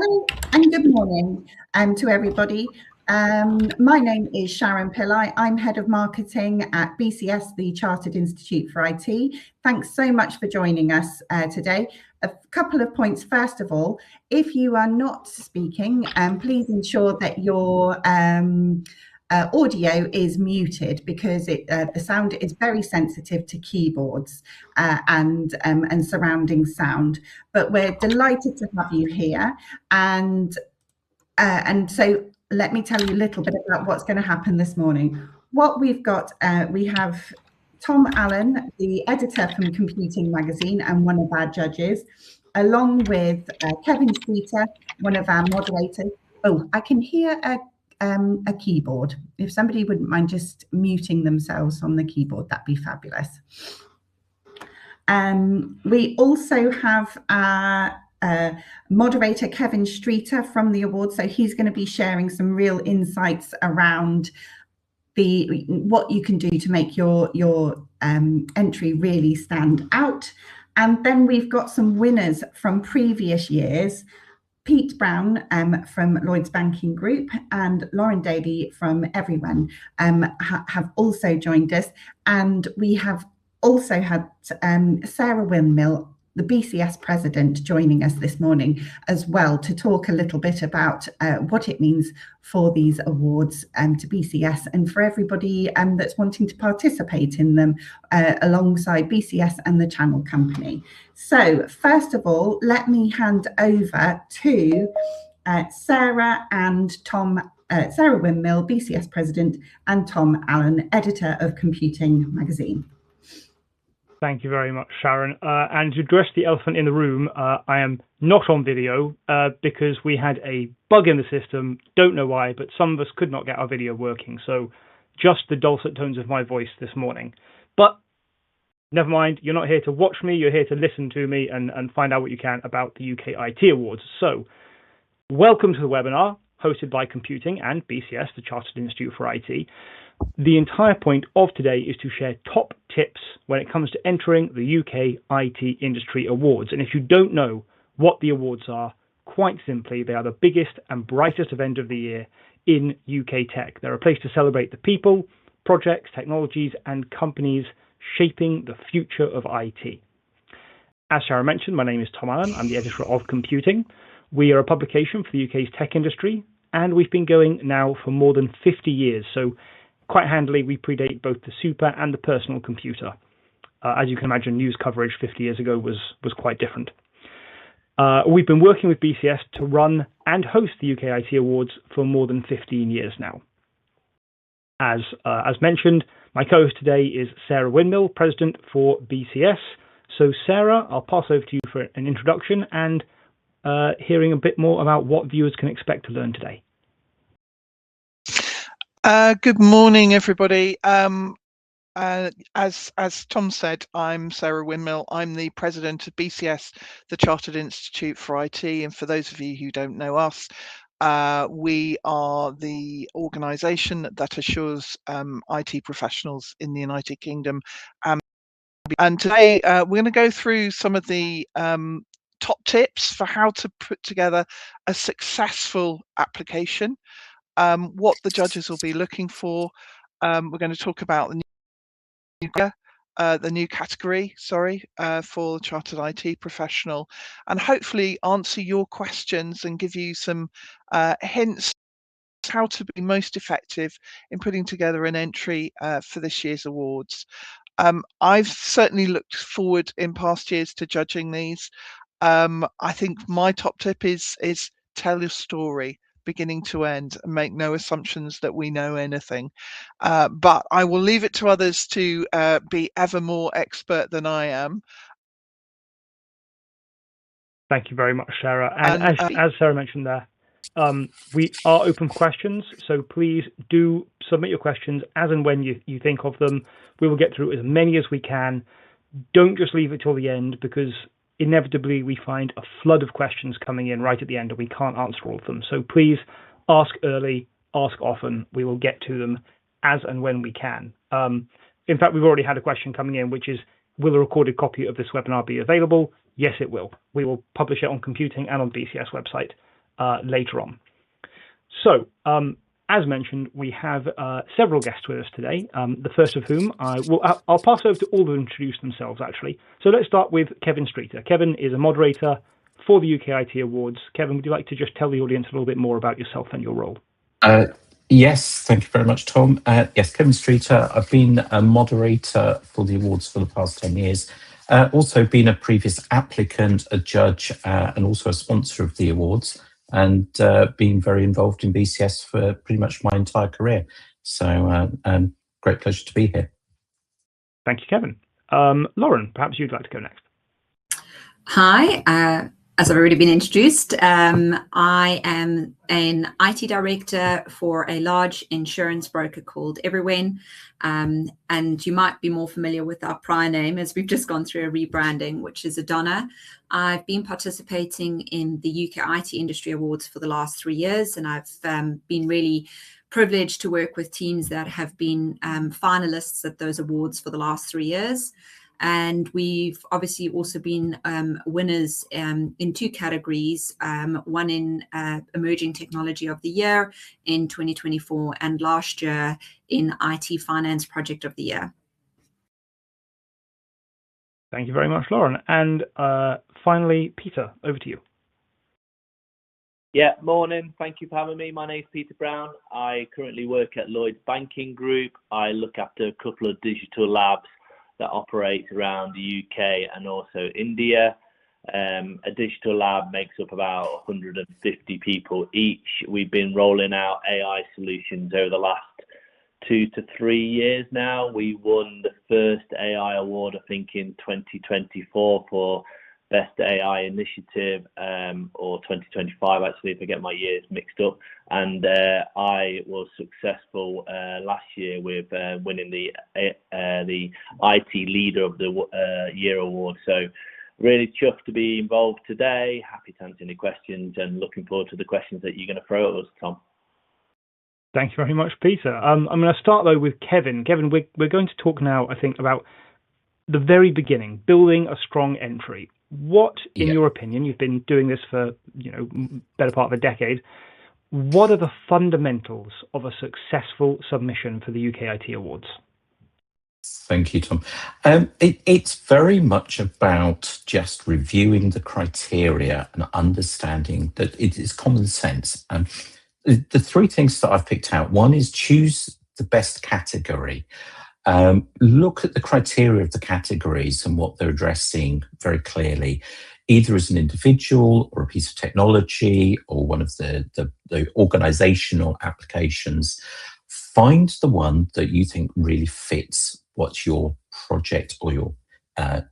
Hello and good morning to everybody. My name is Sharon Pillai. I'm Head of Marketing at BCS, the Chartered Institute for IT. Thanks so much for joining us today. A couple of points. First of all, if you are not speaking, please ensure that your audio is muted because the sound is very sensitive to keyboards and surrounding sound. But we're delighted to have you here, and so let me tell you a little bit about what's going to happen this morning. What we've got, we have Tom Allen, the editor from Computing Magazine and one of our judges, along with Kevin Streeter, one of our moderators. Oh, I can hear a keyboard. If somebody wouldn't mind just muting themselves on the keyboard, that'd be fabulous. We also have our moderator Kevin Streeter from the awards, so he's going to be sharing some real insights around what you can do to make your entry really stand out. And then we've got some winners from previous years. Pete Brown from Lloyds Banking Group and Lauren Daly from Everyone have also joined us, and we have also had Sarah Winmill, the BCS president, joining us this morning as well to talk a little bit about what it means for these awards to BCS and for everybody that's wanting to participate in them alongside BCS and the Channel Company. So first of all, let me hand over to Sarah and Tom. Sarah Winmill, BCS president, and Tom Allen, editor of Computing Magazine. Thank you very much, Sharon. And to address the elephant in the room, I am not on video because we had a bug in the system. Don't know why, but some of us could not get our video working. So just the dulcet tones of my voice this morning. But never mind, you're not here to watch me. You're here to listen to me and find out what you can about the UK IT Awards. So welcome to the webinar hosted by Computing and BCS, the Chartered Institute for IT. The entire point of today is to share top tips when it comes to entering the UK IT Industry Awards. And if you don't know what the awards are, quite simply, they are the biggest and brightest event of the year in UK tech. They're a place to celebrate the people, projects, technologies, and companies shaping the future of IT. As Sarah mentioned, my name is Tom Allen. I'm the editor of Computing. We are a publication for the UK's tech industry, and we've been going now for more than 50 years. So quite handily, we predate both the super and the personal computer. As you can imagine, news coverage 50 years ago was quite different. We've been working with BCS to run and host the UK IT Awards for more than 15 years now. As mentioned, my co-host today is Sarah Winmill, president for BCS. So Sarah, I'll pass over to you for an introduction and hearing a bit more about what viewers can expect to learn today. Good morning, everybody. As Tom said, I'm Sarah Winmill. I'm the president of BCS, the Chartered Institute for IT. And for those of you who don't know us, we are the organisation that assures IT professionals in the United Kingdom. And today we're going to go through some of the top tips for how to put together a successful application. What the judges will be looking for. We're going to talk about the new category, for the Chartered IT professional, and hopefully answer your questions and give you some hints how to be most effective in putting together an entry for this year's awards. I've certainly looked forward in past years to judging these. I think my top tip is tell your story beginning to end and make no assumptions that we know anything. But I will leave it to others to be ever more expert than I am. Thank you very much, Sarah. And as Sarah mentioned there, we are open for questions. So please do submit your questions as and when you think of them. We will get through as many as we can. Don't just leave it till the end, because inevitably we find a flood of questions coming in right at the end and we can't answer all of them. So please ask early, ask often. We will get to them as and when we can. In fact, we've already had a question coming in, which is, will a recorded copy of this webinar be available? Yes, it will. We will publish it on Computing and on BCS website later on. So, as mentioned, we have several guests with us today, the first of whom I'll pass over to all of them to introduce themselves, actually. So let's start with Kevin Streeter. Kevin is a moderator for the UK IT Awards. Kevin, would you like to just tell the audience a little bit more about yourself and your role? Yes, thank you very much, Tom. Yes, Kevin Streeter. I've been a moderator for the awards for the past 10 years. Also been a previous applicant, a judge, and also a sponsor of the awards, and been very involved in BCS for pretty much my entire career. So great pleasure to be here. Thank you, Kevin. Lauren, perhaps you'd like to go next. Hi, as I've already been introduced, I am an IT director for a large insurance broker called Everywhen, and you might be more familiar with our prior name as we've just gone through a rebranding, which is Adonna. I've been participating in the UK IT Industry Awards for the last 3 years, and I've been really privileged to work with teams that have been finalists at those awards for the last 3 years. And we've obviously also been winners in 2 categories, one in Emerging Technology of the Year in 2024 and last year in IT Finance Project of the Year. Thank you very much, Lauren. And finally, Peter, over to you. Yeah, morning. Thank you for having me. My name's Peter Brown. I currently work at Lloyds Banking Group. I look after a couple of digital labs that operate around the UK and also India. A digital lab makes up about 150 people each. We've been rolling out AI solutions over the last 2 to 3 years now. We won the first AI award, I think, in 2024 for Best AI Initiative, or 2025 actually, if I get my years mixed up. And I was successful last year with winning the IT Leader of the Year award. So really chuffed to be involved today. Happy to answer any questions and looking forward to the questions that you're going to throw at us, Tom. Thank you very much, Peter. I'm going to start though with Kevin. Kevin, we're going to talk now, I think, about the very beginning, building a strong entry. What, in your opinion, you've been doing this for, better part of a decade, what are the fundamentals of a successful submission for the UK IT Awards? Thank you, Tom. It's very much about just reviewing the criteria and understanding that it is common sense. The 3 things that I've picked out, one is choose the best category. Look at the criteria of the categories and what they're addressing very clearly, either as an individual or a piece of technology or one of the organizational applications. Find the one that you think really fits what your project or your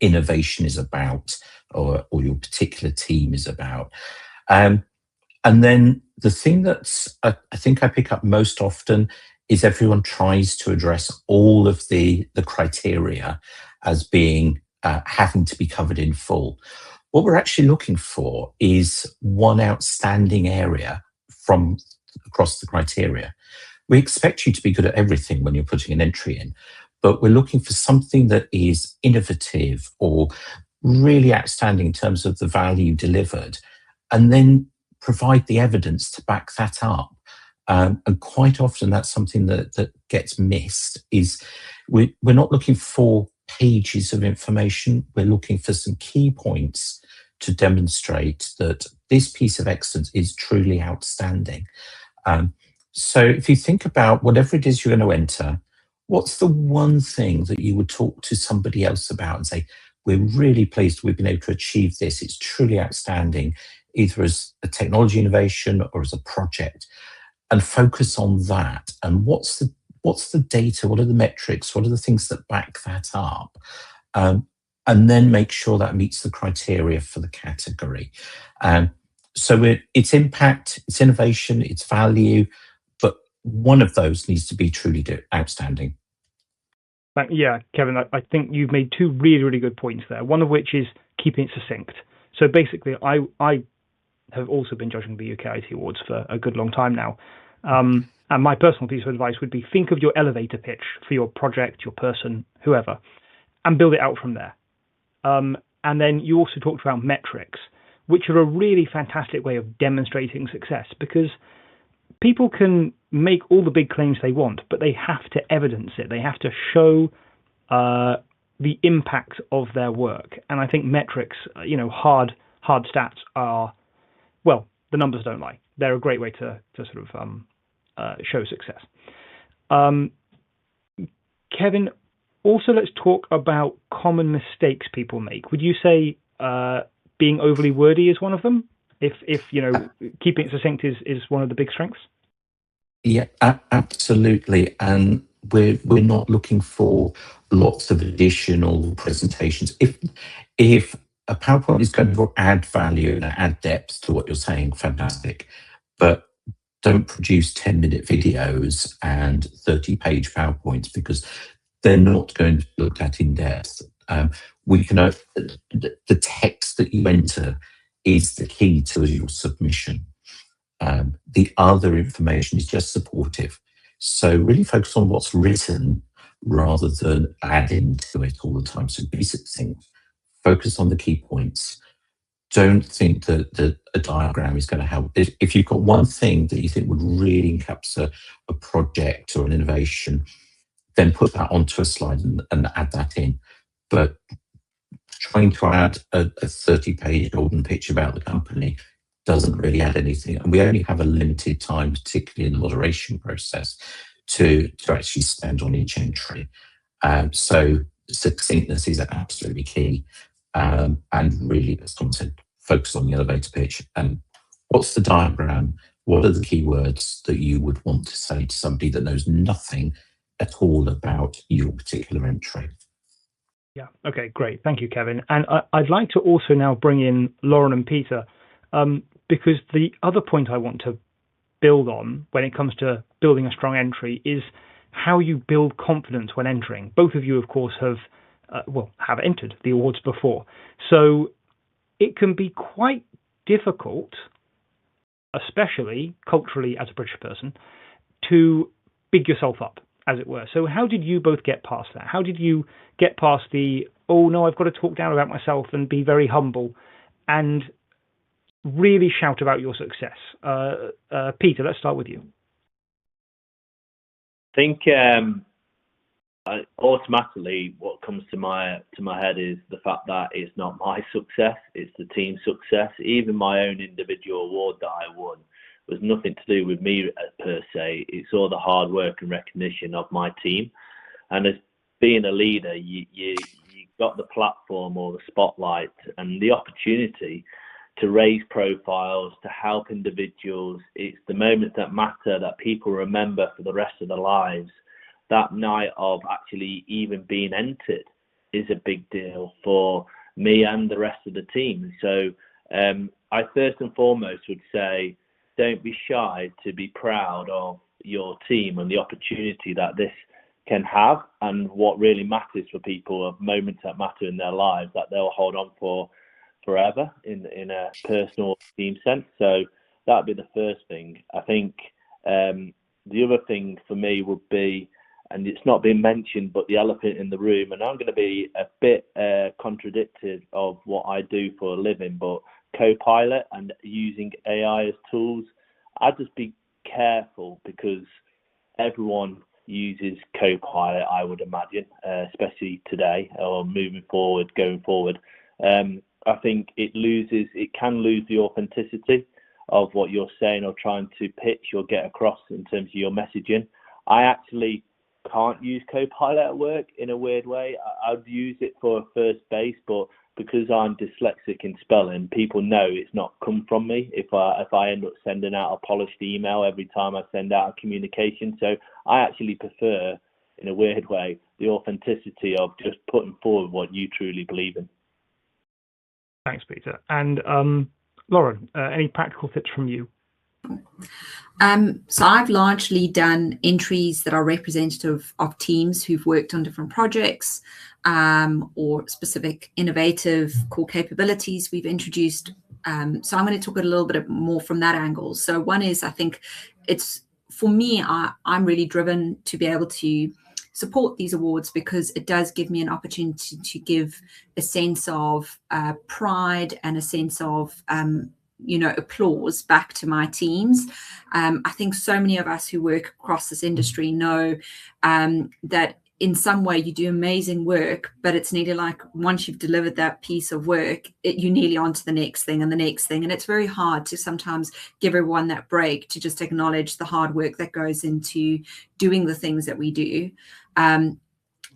innovation is about, or your particular team is about. And then the thing that's I think I pick up most often is everyone tries to address all of the criteria as being having to be covered in full. What we're actually looking for is one outstanding area from across the criteria. We expect you to be good at everything when you're putting an entry in, but we're looking for something that is innovative or really outstanding in terms of the value delivered, and then provide the evidence to back that up. And quite often that's something that gets missed, is we're not looking for pages of information. We're looking for some key points to demonstrate that this piece of excellence is truly outstanding. So if you think about whatever it is you're going to enter, what's the one thing that you would talk to somebody else about and say, we're really pleased we've been able to achieve this. It's truly outstanding, either as a technology innovation or as a project. And focus on that. And what's the data? What are the metrics? What are the things that back that up? And then make sure that meets the criteria for the category. So it's impact, it's innovation, it's value, but one of those needs to be truly outstanding. Yeah, Kevin, I think you've made 2 really, really good points there. One of which is keeping it succinct. So basically, I have also been judging the UK IT Awards for a good long time now. And my personal piece of advice would be, think of your elevator pitch for your project, your person, whoever, and build it out from there. And then you also talked about metrics. which are a really fantastic way of demonstrating success, because people can make all the big claims they want, but they have to evidence it. They have to show the impact of their work. And I think metrics, hard stats are, well, the numbers don't lie. They're a great way to sort of show success. Kevin, also let's talk about common mistakes people make. Would you say being overly wordy is one of them? If keeping it succinct is one of the big strengths? Yeah, absolutely. And we're not looking for lots of additional presentations. If a PowerPoint is going to add value and add depth to what you're saying, fantastic. But don't produce 10-minute videos and 30-page PowerPoints, because they're not going to be looked at in depth. We can the text that you enter is the key to your submission. The other information is just supportive. So really focus on what's written rather than adding to it all the time. So be succinct. Focus on the key points. Don't think that a diagram is going to help. If you've got one thing that you think would really encapsulate a project or an innovation, then put that onto a slide and add that in. But trying to add a 30-page golden pitch about the company doesn't really add anything. And we only have a limited time, particularly in the moderation process, to actually spend on each entry. So succinctness is absolutely key. And really, as Tom said, focus on the elevator pitch. And what's the diagram? What are the keywords that you would want to say to somebody that knows nothing at all about your particular entry? Yeah, okay, great. Thank you, Kevin. And I'd like to also now bring in Lauren and Peter, because the other point I want to build on when it comes to building a strong entry is how you build confidence when entering. Both of you, of course, have entered the awards before. So it can be quite difficult, especially culturally as a British person, to big yourself up, as it were. So how did you both get past that? How did you get past the, oh no, I've got to talk down about myself and be very humble, and really shout about your success? Peter, let's start with you. I think automatically what comes to my head is the fact that it's not my success, it's the team's success. Even my own individual award that I won was nothing to do with me per se. It's all the hard work and recognition of my team. And as being a leader, you got the platform or the spotlight and the opportunity to raise profiles, to help individuals. It's the moments that matter, that people remember for the rest of their lives. That night of actually even being entered is a big deal for me and the rest of the team. So I first and foremost would say, don't be shy to be proud of your team and the opportunity that this can have, and what really matters for people are moments that matter in their lives that they'll hold on for forever in a personal team sense. So that'd be the first thing. I think the other thing for me would be, and it's not been mentioned, but the elephant in the room, and I'm going to be a bit contradicted of what I do for a living, but Copilot and using AI as tools, I'd just be careful, because everyone uses Copilot, I would imagine, especially today or moving forward, going forward. I think it can lose the authenticity of what you're saying or trying to pitch or get across in terms of your messaging. I actually can't use Copilot at work in a weird way. I'd use it for a first base, but because I'm dyslexic in spelling, people know it's not come from me if I end up sending out a polished email every time I send out a communication. So I actually prefer, in a weird way, the authenticity of just putting forward what you truly believe in. Thanks, Peter. And Lauren, any practical tips from you? So I've largely done entries that are representative of teams who've worked on different projects or specific innovative core capabilities we've introduced. So I'm going to talk a little bit more from that angle. So one is, I think it's, for me, I'm really driven to be able to support these awards because it does give me an opportunity to give a sense of pride and a sense of applause back to my teams. I think so many of us who work across this industry know that in some way you do amazing work, but it's nearly like once you've delivered that piece of work, you're nearly on to the next thing and the next thing. And it's very hard to sometimes give everyone that break to just acknowledge the hard work that goes into doing the things that we do.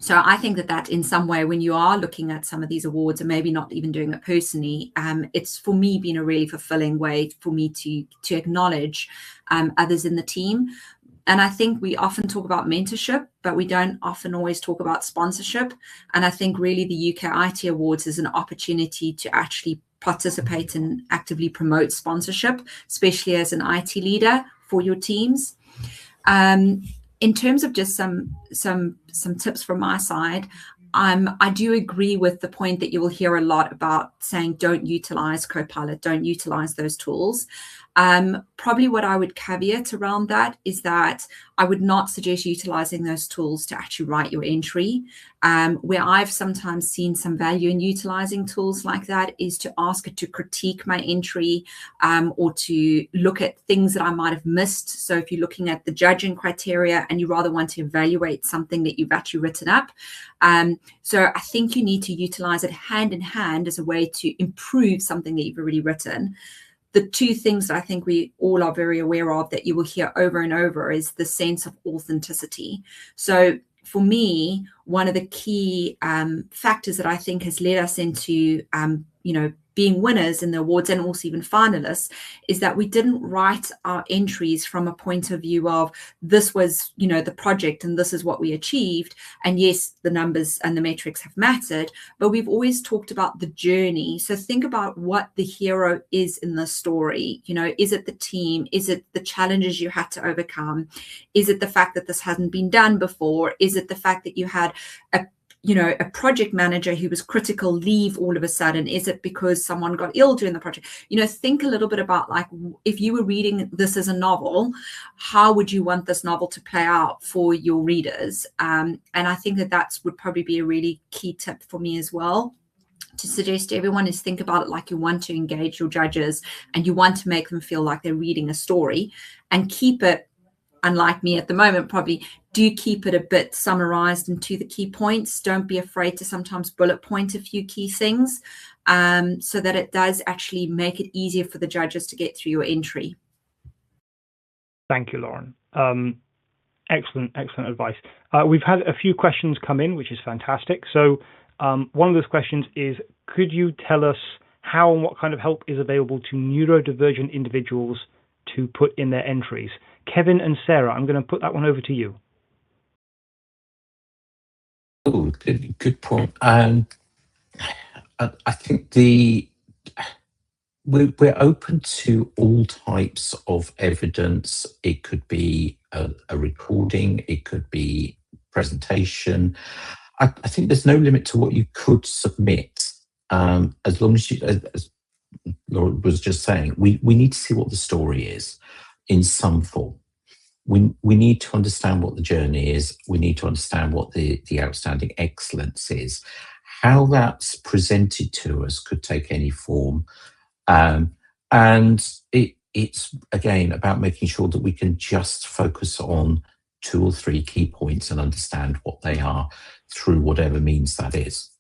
So I think that in some way, when you are looking at some of these awards and maybe not even doing it personally, it's for me been a really fulfilling way for me to acknowledge others in the team. And I think we often talk about mentorship, but we don't often always talk about sponsorship. And I think really the UK IT Awards is an opportunity to actually participate and actively promote sponsorship, especially as an IT leader for your teams. In terms of just some tips from my side, I do agree with the point that you will hear a lot about saying don't utilize Copilot, don't utilize those tools. Probably what I would caveat around that is that I would not suggest utilizing those tools to actually write your entry. Where I've sometimes seen some value in utilizing tools like that is to ask it to critique my entry or to look at things that I might have missed. So if you're looking at the judging criteria and you rather want to evaluate something that you've actually written up. So I think you need to utilize it hand in hand as a way to improve something that you've already written. The two things that I think we all are very aware of that you will hear over and over is the sense of authenticity. So for me, one of the key factors that I think has led us into, being winners in the awards and also even finalists is that we didn't write our entries from a point of view of this was, the project and this is what we achieved. And yes, the numbers and the metrics have mattered, but we've always talked about the journey. So think about what the hero is in the story. Is it the team? Is it the challenges you had to overcome? Is it the fact that this hasn't been done before? Is it the fact that you had a project manager who was critical leave all of a sudden? Is it because someone got ill during the project? Think a little bit about like, if you were reading this as a novel, how would you want this novel to play out for your readers? And I think that would probably be a really key tip for me as well, to suggest to everyone is think about it like you want to engage your judges and you want to make them feel like they're reading a story, and keep it, unlike me at the moment, probably do keep it a bit summarized into the key points. Don't be afraid to sometimes bullet point a few key things so that it does actually make it easier for the judges to get through your entry. Thank you, Lauren. Excellent advice. We've had a few questions come in, which is fantastic. So one of those questions is, could you tell us how and what kind of help is available to neurodivergent individuals to put in their entries? Kevin and Sarah, I'm going to put that one over to you. Oh, good point. I think we're open to all types of evidence. It could be a recording, it could be presentation. I think there's no limit to what you could submit, as long as as Laura was just saying, we need to see what the story is in some form. We need to understand what the journey is. We need to understand what the outstanding excellence is. How that's presented to us could take any form. And it's, again, about making sure that we can just focus on 2 or 3 key points and understand what they are through whatever means that is.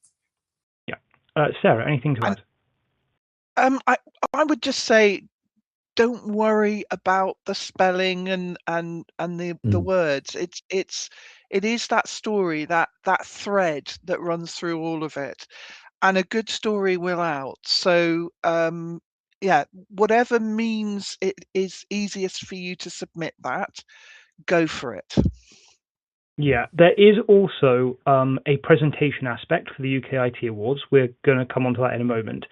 Yeah. Sarah, anything to add? I would just say, don't worry about the spelling and the words. It is that story, that thread that runs through all of it, and a good story will out. So whatever means it is easiest for you to submit that, go for it. Yeah, there is also a presentation aspect for the UK IT Awards. We're going to come on to that in a moment.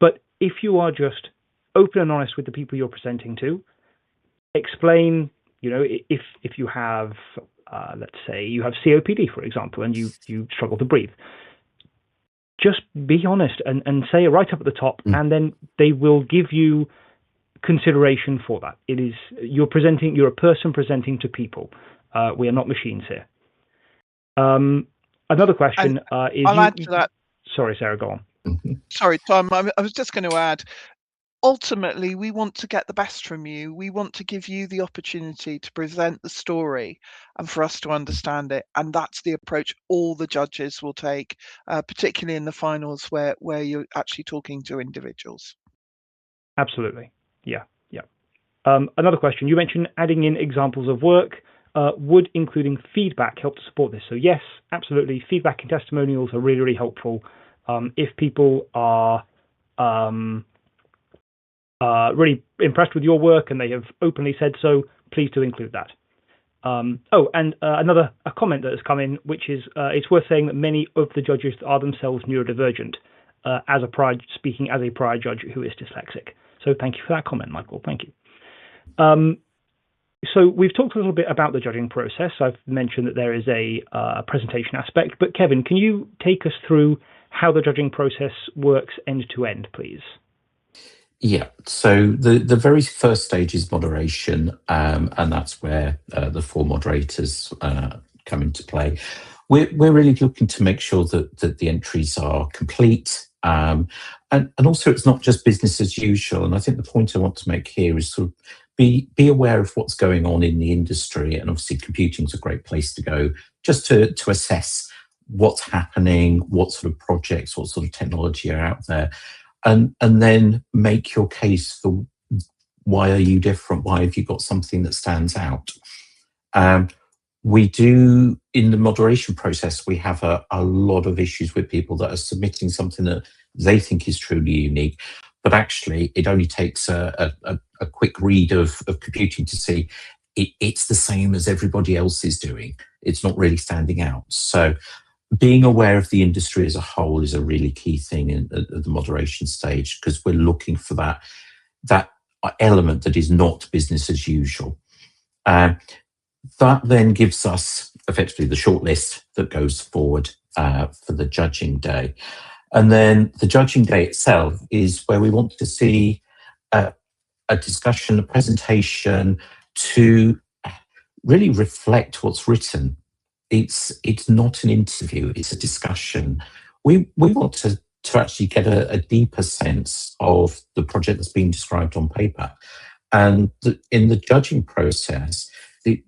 But if you are just open and honest with the people you're presenting to, explain, if you have, let's say you have COPD, for example, and you struggle to breathe, just be honest and say it right up at the top, and then they will give you consideration for that. You're a person presenting to people. We are not machines here. Another question is... I'll add to that. Sorry, Sarah, go on. Sorry, Tom, I was just going to add, ultimately, we want to get the best from you. We want to give you the opportunity to present the story and for us to understand it. And that's the approach all the judges will take, particularly in the finals where you're actually talking to individuals. Absolutely. Yeah. Another question. You mentioned adding in examples of work. Would including feedback help to support this? So yes, absolutely. Feedback and testimonials are really, really helpful. If people are really impressed with your work and they have openly said so, please do include that. Another comment that has come in, which is it's worth saying that many of the judges are themselves neurodivergent, speaking as a prior judge who is dyslexic. So thank you for that comment, Michael. Thank you. So we've talked a little bit about the judging process. I've mentioned that there is a presentation aspect, but Kevin, can you take us through how the judging process works end to end, please? Yeah, so the very first stage is moderation, and that's where the 4 moderators come into play. We're really looking to make sure that the entries are complete, and also it's not just business as usual. And I think the point I want to make here is sort of be aware of what's going on in the industry, and obviously computing is a great place to go just to assess what's happening, what sort of projects, what sort of technology are out there. And then make your case for why are you different? Why have you got something that stands out? We do, in the moderation process, we have a lot of issues with people that are submitting something that they think is truly unique, but actually it only takes a quick read of computing to see it's the same as everybody else is doing. It's not really standing out. So being aware of the industry as a whole is a really key thing at the moderation stage, because we're looking for that element that is not business as usual. That then gives us effectively the shortlist that goes forward for the judging day. And then the judging day itself is where we want to see a discussion, a presentation to really reflect what's written. It's not an interview, it's a discussion. We want to actually get a deeper sense of the project that's being described on paper. And in the judging process, the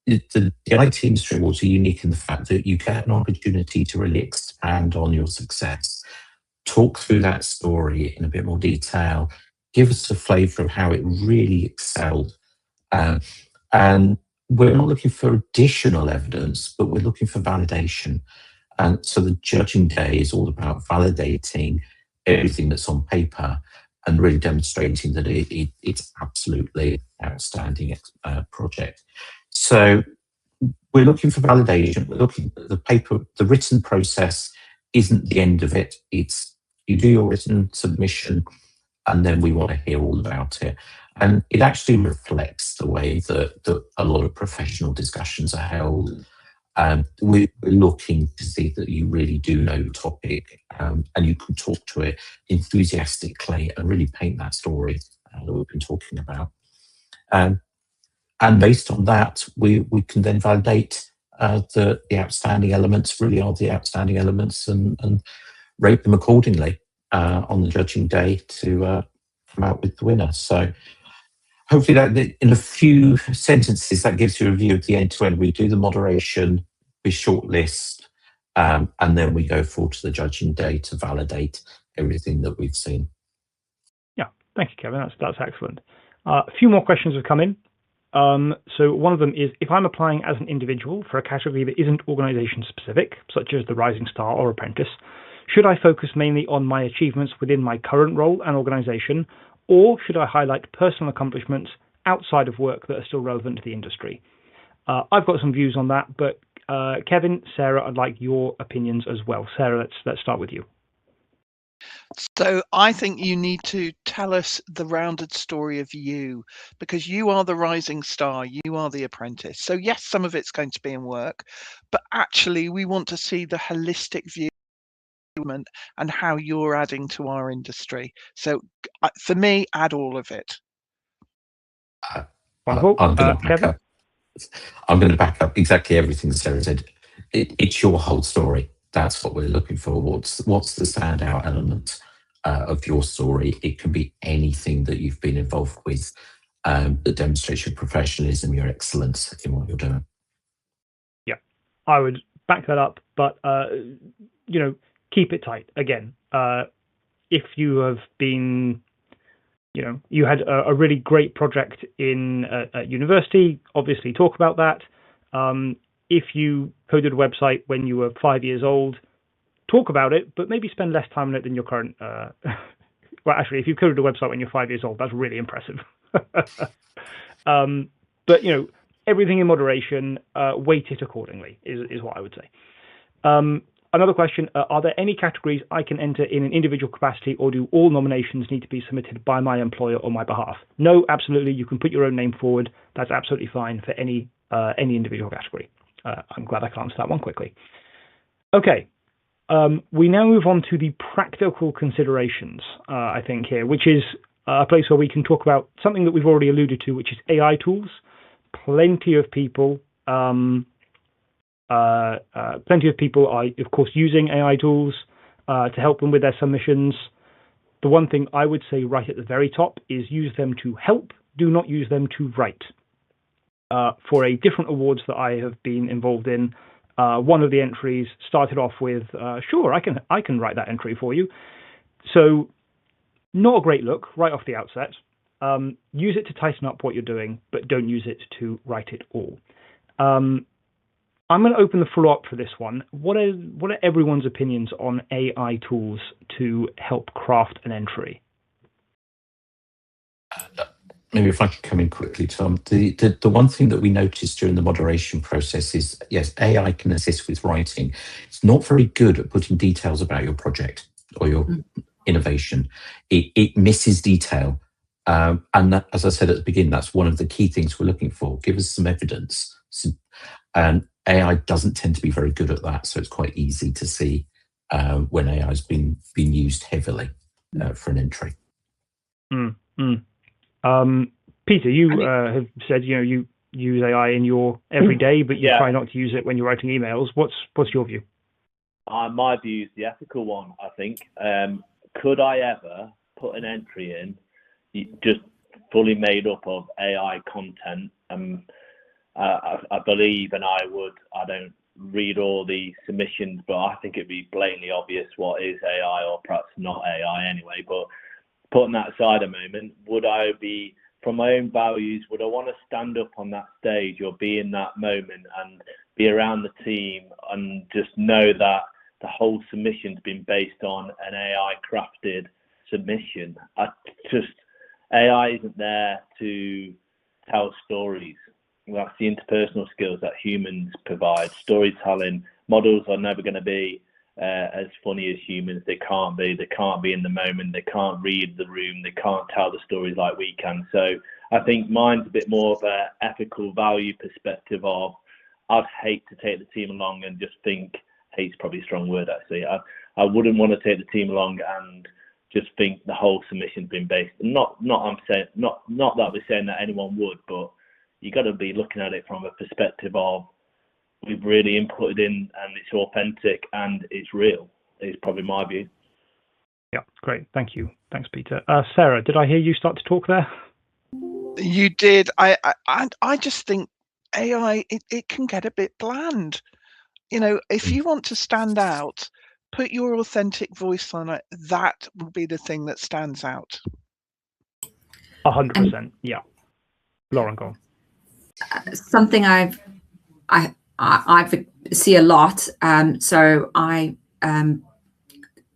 IT industry was unique in the fact that you get an opportunity to really expand on your success, talk through that story in a bit more detail, give us a flavour of how it really excelled. And we're not looking for additional evidence, but we're looking for validation. And so the judging day is all about validating everything that's on paper and really demonstrating that it's absolutely outstanding project. So we're looking for validation. We're looking at the paper. The written process isn't the end of it. It's you do your written submission, and then we want to hear all about it. And it actually reflects the way that a lot of professional discussions are held. We're looking to see that you really do know the topic, and you can talk to it enthusiastically and really paint that story that we've been talking about. And based on that, we can then validate the outstanding elements really are the outstanding elements and rate them accordingly on the judging day to come out with the winner. So hopefully that in a few sentences, that gives you a view of the end-to-end. We do the moderation, we shortlist, and then we go forward to the judging day to validate everything that we've seen. Yeah, thank you, Kevin. That's excellent. A few more questions have come in. So one of them is, if I'm applying as an individual for a category that isn't organisation specific, such as the Rising Star or Apprentice, should I focus mainly on my achievements within my current role and organisation, or should I highlight personal accomplishments outside of work that are still relevant to the industry? I've got some views on that, but Kevin, Sarah, I'd like your opinions as well. Sarah, let's start with you. So I think you need to tell us the rounded story of you, because you are the rising star, you are the apprentice. So yes, some of it's going to be in work, but actually we want to see the holistic view and how you're adding to our industry. So for me, add all of it. Wonderful. I'm going to back up exactly everything Sarah said. it's your whole story. That's what we're looking for. What's the standout element of your story? It can be anything that you've been involved with that demonstrates your professionalism, your excellence in what you're doing. Yeah, I would back that up, but keep it tight. Again, if you have been, you had a really great project at university, obviously talk about that. If you coded a website when you were 5 years old, talk about it, but maybe spend less time on it than your current. Well, actually, if you coded a website when you're 5 years old, that's really impressive. But everything in moderation. Weight it accordingly is what I would say. Another question: are there any categories I can enter in an individual capacity, or do all nominations need to be submitted by my employer on my behalf? No, absolutely. You can put your own name forward. That's absolutely fine for any individual category. I'm glad I can answer that one quickly. Okay, we now move on to the practical considerations, I think here, which is a place where we can talk about something that we've already alluded to, which is AI tools. Plenty of people are, of course, using AI tools to help them with their submissions. The one thing I would say right at the very top is use them to help, do not use them to write. For a different awards that I have been involved in, one of the entries started off with, sure, I can write that entry for you. So not a great look right off the outset. Use it to tighten up what you're doing, but don't use it to write it all. I'm going to open the floor up for this one. What are everyone's opinions on AI tools to help craft an entry? Maybe if I could come in quickly, Tom. The one thing that we noticed during the moderation process is, yes, AI can assist with writing. It's not very good at putting details about your project or your innovation. It misses detail. And that, as I said at the beginning, that's one of the key things we're looking for. Give us some evidence. And AI doesn't tend to be very good at that. So it's quite easy to see when AI has been used heavily for an entry. Peter, you have said you use AI in your everyday, but you try not to use it when you're writing emails. What's your view? My view is the ethical one, I think. Could I ever put an entry in just fully made up of AI content? I believe, and I don't read all the submissions, but I think it'd be blatantly obvious what is AI or perhaps not AI anyway. But putting that aside a moment, would I be, from my own values, would I want to stand up on that stage or be in that moment and be around the team and just know that the whole submission's been based on an AI crafted submission? AI isn't there to tell stories. That's the interpersonal skills that humans provide. Storytelling models are never going to be as funny as humans. They can't be in the moment. They can't read the room. They can't tell the stories like we can. So I think mine's a bit more of an ethical value perspective of, I'd hate to take the team along and just think, hate's probably a strong word actually. I wouldn't want to take the team along and just think the whole submission's been based. Not that we're saying that anyone would, but you got to be looking at it from a perspective of, we've really inputted in and it's authentic and it's real, is probably my view. Yeah, great. Thank you. Thanks, Peter. Sarah, did I hear you start to talk there? You did. I just think AI, it can get a bit bland. If you want to stand out, put your authentic voice on it. That will be the thing that stands out. 100%. Yeah. Lauren, go on. Something I see a lot. So I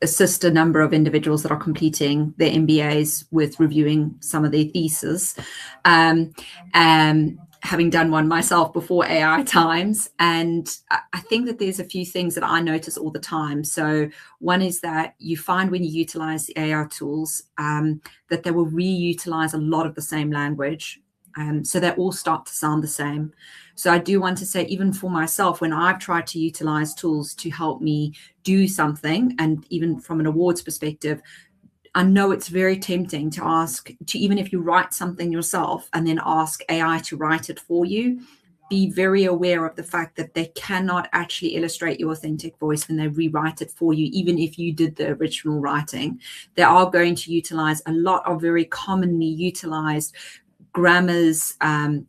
assist a number of individuals that are completing their MBAs with reviewing some of their theses, having done one myself before AI times. And I think that there's a few things that I notice all the time. So one is that you find when you utilize the AI tools that they will reutilize a lot of the same language. So they all start to sound the same. So I do want to say, even for myself, when I've tried to utilize tools to help me do something, and even from an awards perspective, I know it's very tempting to even if you write something yourself and then ask AI to write it for you, be very aware of the fact that they cannot actually illustrate your authentic voice when they rewrite it for you, even if you did the original writing. They are going to utilize a lot of very commonly utilized grammars,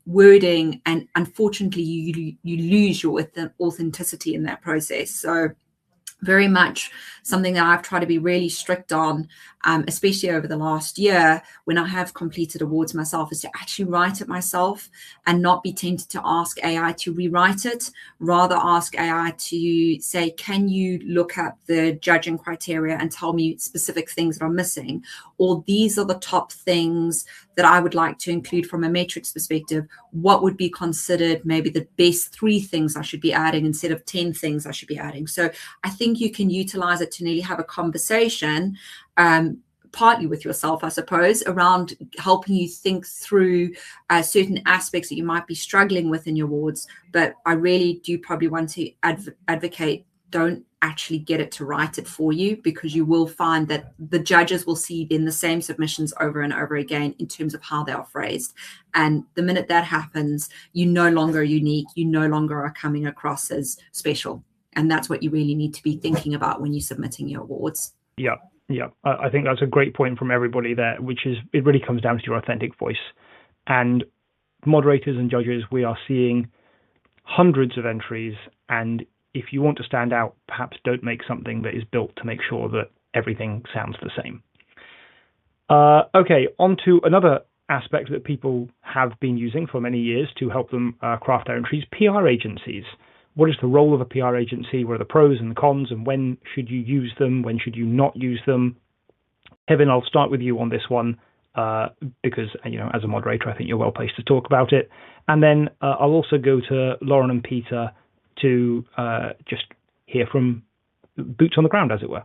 wording, and unfortunately you lose your authenticity in that process. So very much something that I've tried to be really strict on, especially over the last year when I have completed awards myself, is to actually write it myself and not be tempted to ask AI to rewrite it. Rather ask AI to say, can you look at the judging criteria and tell me specific things that are missing? Or these are the top things that I would like to include from a metrics perspective. What would be considered maybe the best 3 things I should be adding instead of 10 things I should be adding? So I think you can utilize it to nearly have a conversation, partly with yourself, I suppose, around helping you think through certain aspects that you might be struggling with in your awards. But I really do probably want to advocate, don't actually get it to write it for you, because you will find that the judges will see then the same submissions over and over again in terms of how they are phrased. And the minute that happens, you're no longer unique, you no longer are coming across as special. And that's what you really need to be thinking about when you're submitting your awards. Yeah, I think that's a great point from everybody there, which is it really comes down to your authentic voice. And moderators and judges, we are seeing hundreds of entries, and if you want to stand out, perhaps don't make something that is built to make sure that everything sounds the same. Okay, on to another aspect that people have been using for many years to help them craft their entries, PR agencies. What is the role of a PR agency? What are the pros and the cons, and when should you use them? When should you not use them? Kevin, I'll start with you on this one because, as a moderator, I think you're well placed to talk about it. And then I'll also go to Lauren and Peter to just hear from boots on the ground, as it were.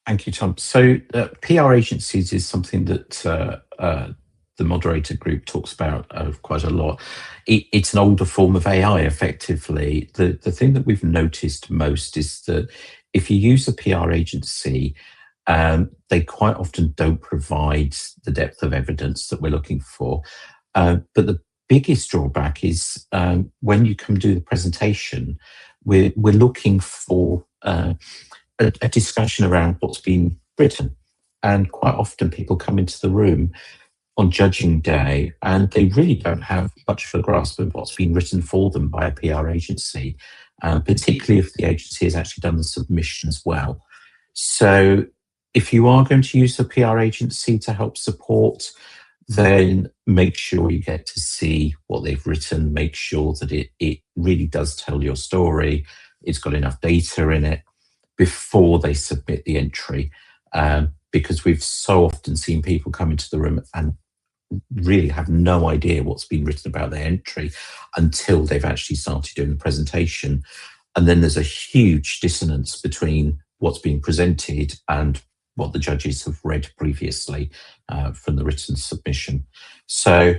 Thank you, Tom. So PR agencies is something that the moderator group talks about quite a lot. It's an older form of AI, effectively. The thing that we've noticed most is that if you use a PR agency, they quite often don't provide the depth of evidence that we're looking for. But the biggest drawback is when you come do the presentation, we're looking for a discussion around what's been written. And quite often people come into the room on judging day and they really don't have much of a grasp of what's been written for them by a PR agency, particularly if the agency has actually done the submission as well. So if you are going to use a PR agency to help support, then make sure you get to see what they've written, make sure that it really does tell your story, it's got enough data in it before they submit the entry. Because we've so often seen people come into the room and really have no idea what's been written about their entry until they've actually started doing the presentation. And then there's a huge dissonance between what's being presented and what the judges have read previously from the written submission. So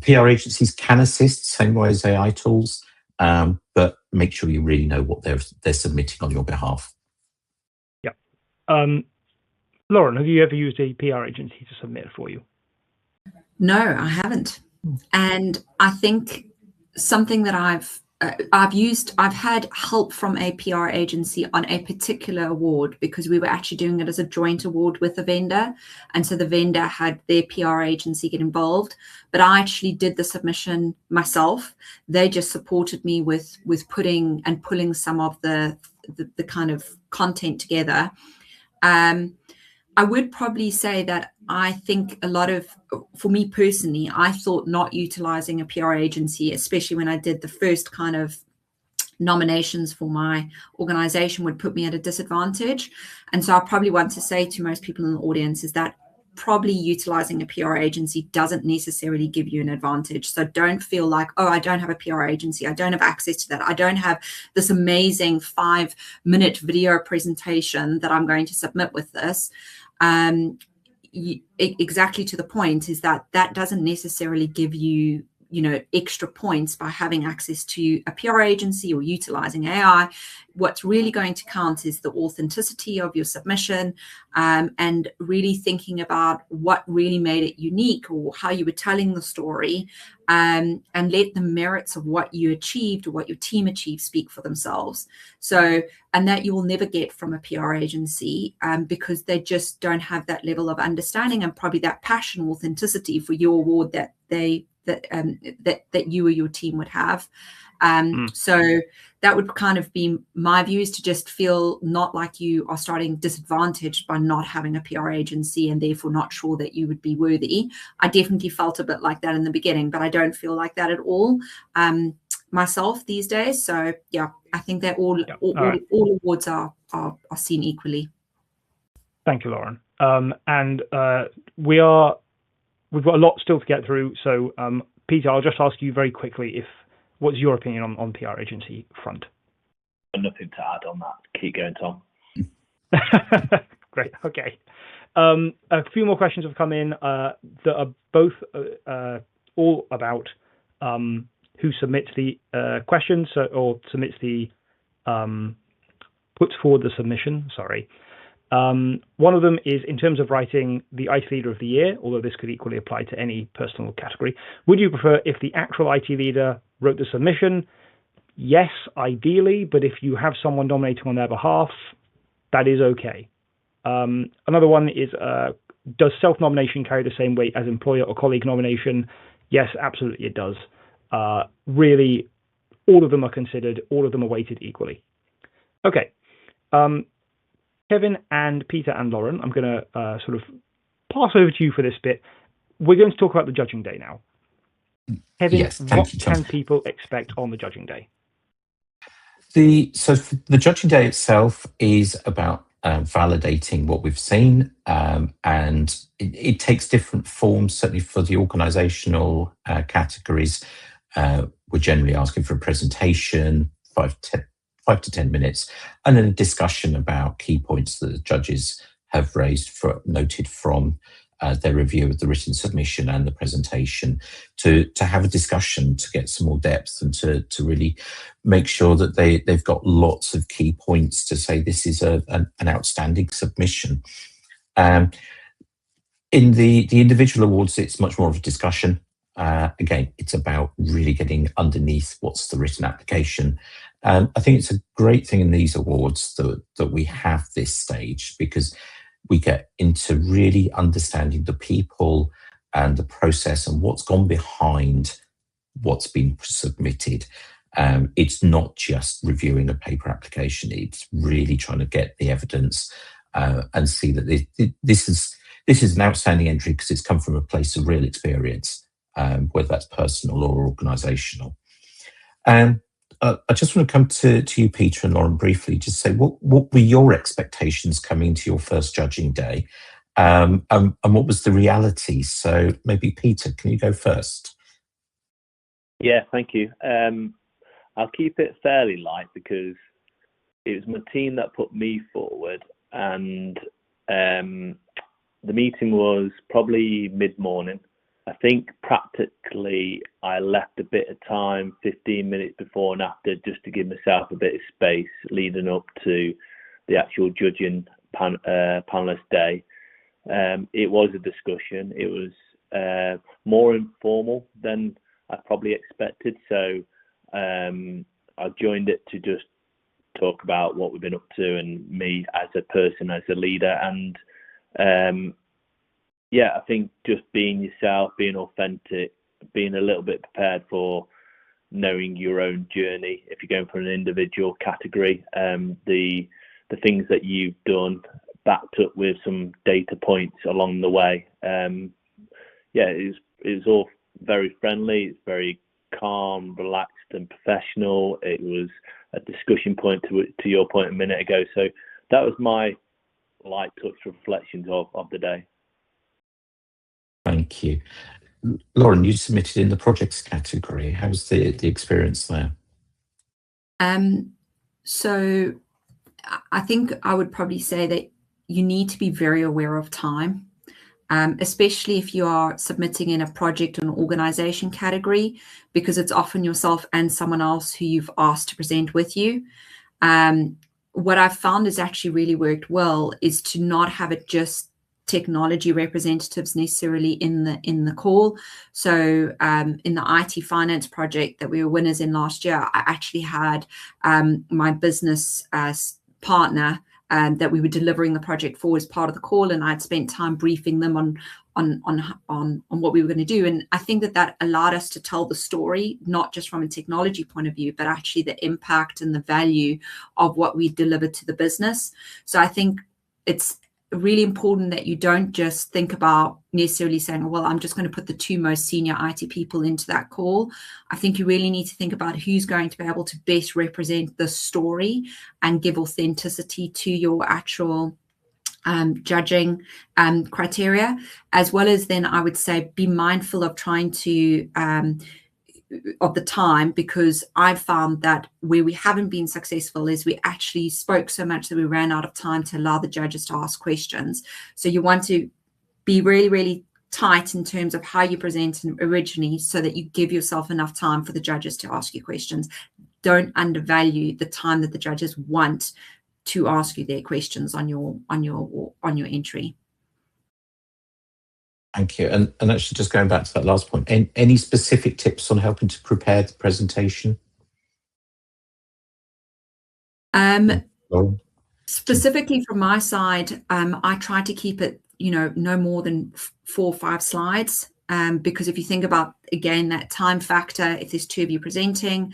PR agencies can assist, same way as AI tools, but make sure you really know what they're submitting on your behalf. Yeah. Lauren, have you ever used a PR agency to submit for you? No, I haven't. And I think something that I've had help from a PR agency on a particular award because we were actually doing it as a joint award with the vendor. And so the vendor had their PR agency get involved, but I actually did the submission myself. They just supported me with putting and pulling some of the kind of content together. I would probably say that I think for me personally, I thought not utilizing a PR agency, especially when I did the first kind of nominations for my organization, would put me at a disadvantage. And so I probably want to say to most people in the audience is that probably utilizing a PR agency doesn't necessarily give you an advantage. So don't feel like, oh, I don't have a PR agency, I don't have access to that, I don't have this amazing 5-minute video presentation that I'm going to submit with this. Exactly to the point is that doesn't necessarily give you extra points by having access to a PR agency or utilizing AI. What's really going to count is the authenticity of your submission, and really thinking about what really made it unique or how you were telling the story, and let the merits of what you achieved or what your team achieved speak for themselves. So, and that you will never get from a PR agency, because they just don't have that level of understanding and probably that passion, authenticity for your award that you or your team would have. So that would kind of be my view, is to just feel not like you are starting disadvantaged by not having a PR agency and therefore not sure that you would be worthy. I definitely felt a bit like that in the beginning, but I don't feel like that at all myself these days. So yeah, I think that all awards are seen equally. Thank you, Lauren. And we've got a lot still to get through. So Peter, I'll just ask you very quickly, what's your opinion on PR agency front? Nothing to add on that. Keep going, Tom. Great. Okay. A few more questions have come in that are both all about who submits the questions or submits the puts forward the submission. Sorry. One of them is in terms of writing the IT Leader of the Year, although this could equally apply to any personal category. Would you prefer if the actual IT leader wrote the submission? Yes, ideally, but if you have someone nominating on their behalf, that is okay. Another one is, does self-nomination carry the same weight as employer or colleague nomination? Yes, absolutely it does. Really, all of them are considered, all of them are weighted equally. Okay. Kevin and Peter and Lauren, I'm going to sort of pass over to you for this bit. We're going to talk about the judging day now. Kevin, yes, what can people expect on the judging day? So the judging day itself is about validating what we've seen, and it takes different forms. Certainly for the organisational categories, we're generally asking for a presentation, 5 to 10 minutes, and then a discussion about key points that the judges have noted from their review of the written submission and the presentation, to have a discussion, to get some more depth, and to really make sure that they've got lots of key points to say this is an outstanding submission. In the individual awards, it's much more of a discussion. Again, it's about really getting underneath what's the written application. I think it's a great thing in these awards that we have this stage, because we get into really understanding the people and the process and what's gone behind what's been submitted. It's not just reviewing a paper application. It's really trying to get the evidence and see that this is an outstanding entry because it's come from a place of real experience, whether that's personal or organisational. I just want to come to you, Peter and Lauren, briefly, just say what were your expectations coming to your first judging day, and what was the reality? So maybe Peter, can you go first? Yeah, thank you. I'll keep it fairly light because it was my team that put me forward, and the meeting was probably mid-morning. I think practically I left a bit of time, 15 minutes before and after, just to give myself a bit of space leading up to the actual judging panelist day. It was a discussion. It was more informal than I probably expected. So I joined it to just talk about what we've been up to and me as a person, as a leader. And yeah, I think just being yourself, being authentic, being a little bit prepared for knowing your own journey. If you're going for an individual category, the things that you've done backed up with some data points along the way. Yeah, it was all very friendly. It's very calm, relaxed, and professional. It was a discussion point to your point a minute ago. So that was my light touch reflections of the day. Thank you. Lauren, you submitted in the projects category. How was the experience there? So I think I would probably say that you need to be very aware of time. especially if you are submitting in a project or an organization category, because it's often yourself and someone else who you've asked to present with you. What I've found has actually really worked well is to not have it just technology representatives necessarily in the call. So in the IT finance project that we were winners in last year, I actually had my business partner that we were delivering the project for as part of the call, and I'd spent time briefing them on what we were going to do. And I think that allowed us to tell the story, not just from a technology point of view, but actually the impact and the value of what we delivered to the business. So I think it's really important that you don't just think about necessarily saying, well, I'm just going to put the two most senior IT people into that call. I think you really need to think about who's going to be able to best represent the story and give authenticity to your actual judging criteria, as well as then I would say be mindful of trying to of the time, because I've found that where we haven't been successful is we actually spoke so much that we ran out of time to allow the judges to ask questions. So you want to be really, really tight in terms of how you present originally so that you give yourself enough time for the judges to ask you questions. Don't undervalue the time that the judges want to ask you their questions on your entry. Thank you. And actually, just going back to that last point, any specific tips on helping to prepare the presentation? Specifically from my side, I try to keep it, no more than 4 or 5 slides, because if you think about, again, that time factor, if there's 2 of you presenting,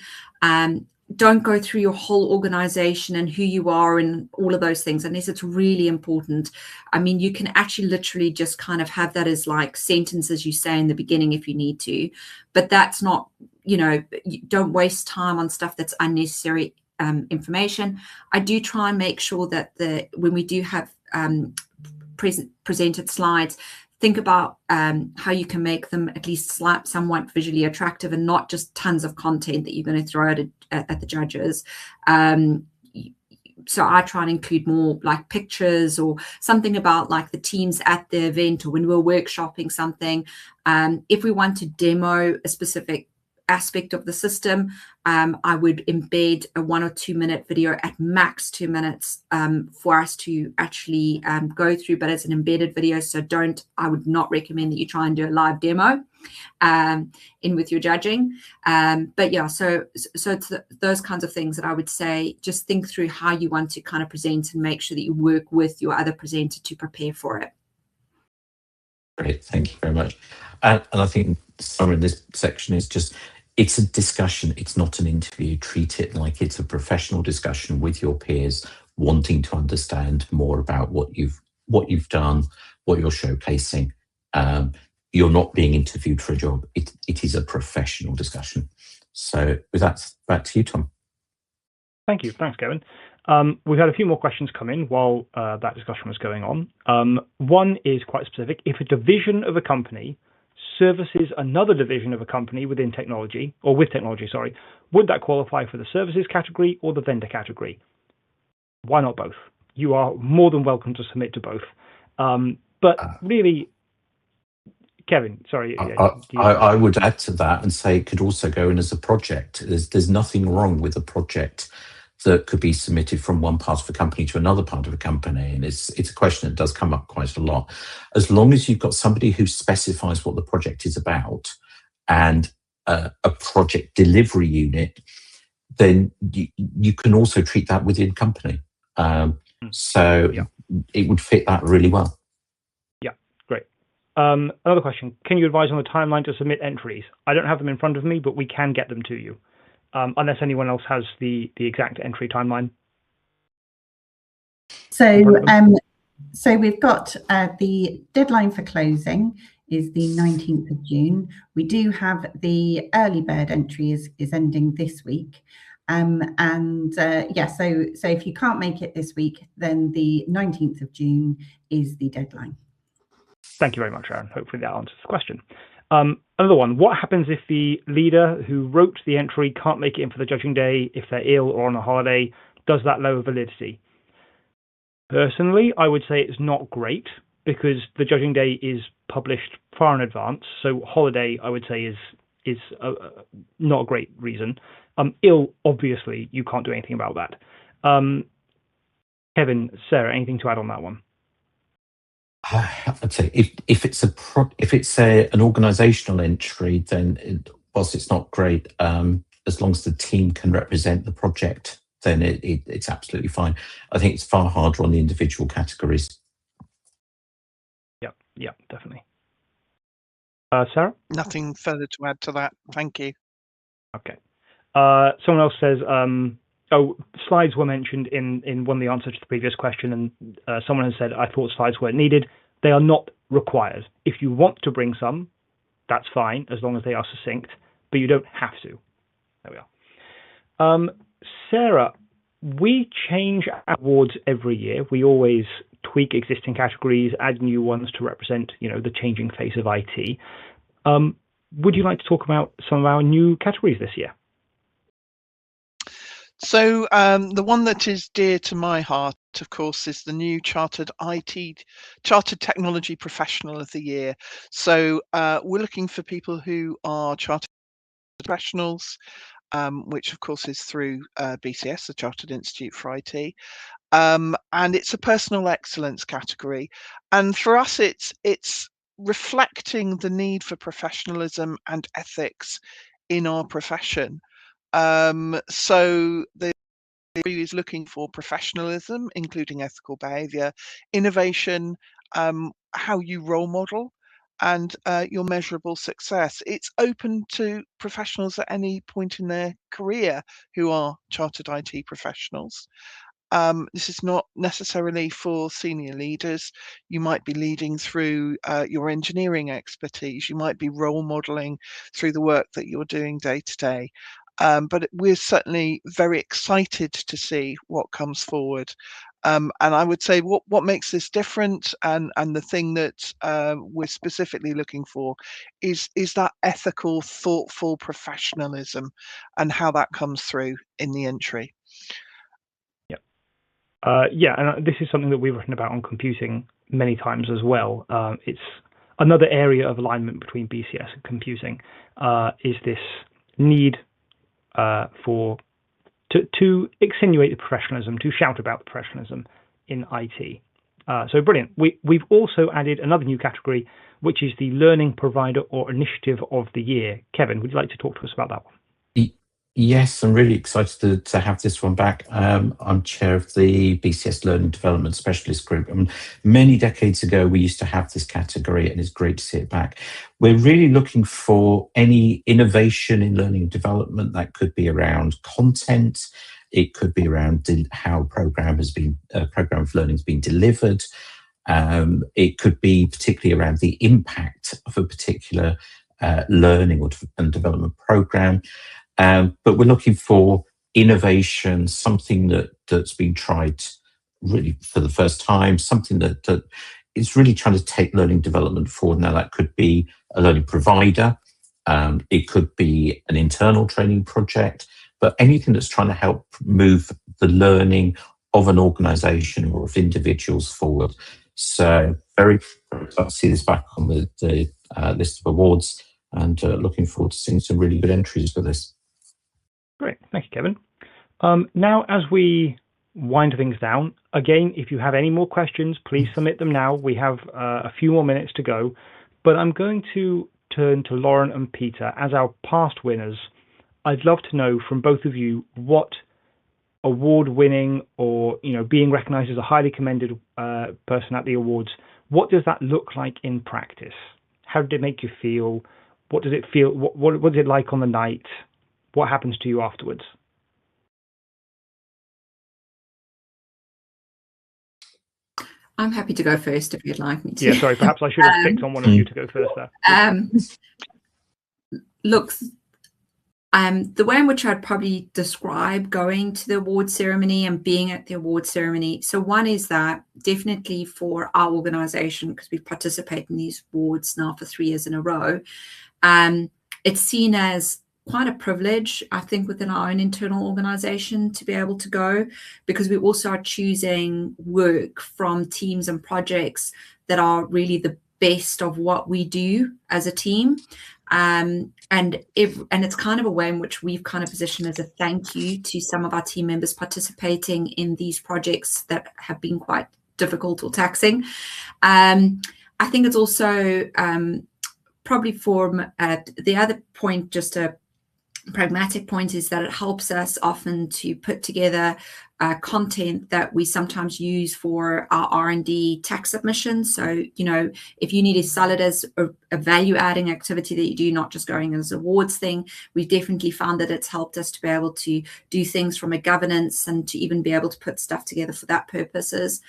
don't go through your whole organization and who you are and all of those things unless it's really important. I mean, you can actually literally just kind of have that as like sentences you say in the beginning if you need to, but that's not, don't waste time on stuff that's unnecessary information. I do try and make sure that when we do have presented slides, think about how you can make them at least somewhat visually attractive and not just tons of content that you're going to throw at the judges. So I try and include more like pictures or something about like the teams at the event or when we're workshopping something. If we want to demo a specific aspect of the system, I would embed a 1 or 2 minute video at max 2 minutes for us to actually go through, but it's an embedded video. So I would not recommend that you try and do a live demo in with your judging. But yeah, so it's those kinds of things that I would say, just think through how you want to kind of present and make sure that you work with your other presenter to prepare for it. Great, thank you very much. And I think some of this section is just, it's a discussion, it's not an interview. Treat it like it's a professional discussion with your peers, wanting to understand more about what you've done, what you're showcasing. You're not being interviewed for a job. It is a professional discussion. So with that, back to you, Tom. Thank you. Thanks, Kevin. We've had a few more questions come in while that discussion was going on. One is quite specific. If a division of a company services another division of a company within technology, or with technology, sorry, would that qualify for the services category or the vendor category? Why not both? You are more than welcome to submit to both. But really, Kevin, sorry. I would add to that and say it could also go in as a project. There's nothing wrong with a project that could be submitted from one part of a company to another part of a company. And it's a question that does come up quite a lot. As long as you've got somebody who specifies what the project is about and a project delivery unit, then you can also treat that within company. So it would fit that really well. Yeah, great. Another question. Can you advise on the timeline to submit entries? I don't have them in front of me, but we can get them to you. Unless anyone else has the exact entry timeline. So we've got the deadline for closing is the 19th of June. We do have the early bird entry is ending this week. So if you can't make it this week, then the 19th of June is the deadline. Thank you very much, Aaron. Hopefully that answers the question. Another one, what happens if the leader who wrote the entry can't make it in for the judging day, if they're ill or on a holiday? Does that lower validity? Personally, I would say it's not great because the judging day is published far in advance. So holiday, I would say, is not a great reason. Ill, obviously, you can't do anything about that. Kevin, Sarah, anything to add on that one? I'd say if it's an organisational entry, then whilst it's not great, as long as the team can represent the project, then it's absolutely fine. I think it's far harder on the individual categories. Yeah, definitely. Sarah? Nothing further to add to that. Thank you. Okay. Someone else says, slides were mentioned in one of the answers to the previous question, and someone has said, I thought slides weren't needed. They are not required. If you want to bring some, that's fine, as long as they are succinct, but you don't have to. There we are. Sarah, we change awards every year. We always tweak existing categories, add new ones to represent, the changing face of IT. Would you like to talk about some of our new categories this year? So the one that is dear to my heart, of course, is the new Chartered Technology Professional of the Year. So we're looking for people who are chartered professionals, which of course is through BCS, the Chartered Institute for IT. And it's a personal excellence category. And for us, it's reflecting the need for professionalism and ethics in our profession. So the review is looking for professionalism, including ethical behaviour, innovation, how you role model, and your measurable success. It's open to professionals at any point in their career who are chartered IT professionals. This is not necessarily for senior leaders. You might be leading through your engineering expertise. You might be role modeling through the work that you're doing day to day. But we're certainly very excited to see what comes forward. And I would say what makes this different, and the thing that we're specifically looking for is that ethical, thoughtful professionalism, and how that comes through in the entry. And this is something that we've written about on computing many times as well. It's another area of alignment between BCS and computing, is this need to extenuate the professionalism, to shout about the professionalism in IT. So brilliant. We've also added another new category, which is the Learning Provider or Initiative of the Year. Kevin, would you like to talk to us about that one? Yes, I'm really excited to have this one back. I'm chair of the BCS Learning Development Specialist Group. Many decades ago, we used to have this category, and it's great to see it back. We're really looking for any innovation in learning and development that could be around content. It could be around how program of learning has been delivered. It could be particularly around the impact of a particular learning and development program. But we're looking for innovation, something that's been tried really for the first time, something that is really trying to take learning development forward. Now, that could be a learning provider, it could be an internal training project, but anything that's trying to help move the learning of an organisation or of individuals forward. So very excited to see this back on the list of awards, and looking forward to seeing some really good entries for this. Great, thank you, Kevin. Now, as we wind things down, again, if you have any more questions, please submit them now. We have a few more minutes to go, but I'm going to turn to Lauren and Peter as our past winners. I'd love to know from both of you what award-winning, or being recognised as a highly commended person at the awards, what does that look like in practice? How did it make you feel? What does it feel? What was it like on the night? What happens to you afterwards? I'm happy to go first if you'd like me to. Yeah, sorry, perhaps I should have picked on one of you to go first there. Look, the way in which I'd probably describe going to the award ceremony and being at the award ceremony. So one is that definitely for our organisation, because we participate in these awards now for 3 years in a row, it's seen as quite a privilege, I think, within our own internal organization to be able to go, because we also are choosing work from teams and projects that are really the best of what we do as a team. And it's kind of a way in which we've kind of positioned as a thank you to some of our team members participating in these projects that have been quite difficult or taxing. I think it's also probably for the other point, just a pragmatic point, is that it helps us often to put together content that we sometimes use for our R&D tax submissions. So, you know, if you need to sell it as a value-adding activity that you do, not just going as awards thing, we've definitely found that it's helped us to be able to do things from a governance and to even be able to put stuff together for that purposes.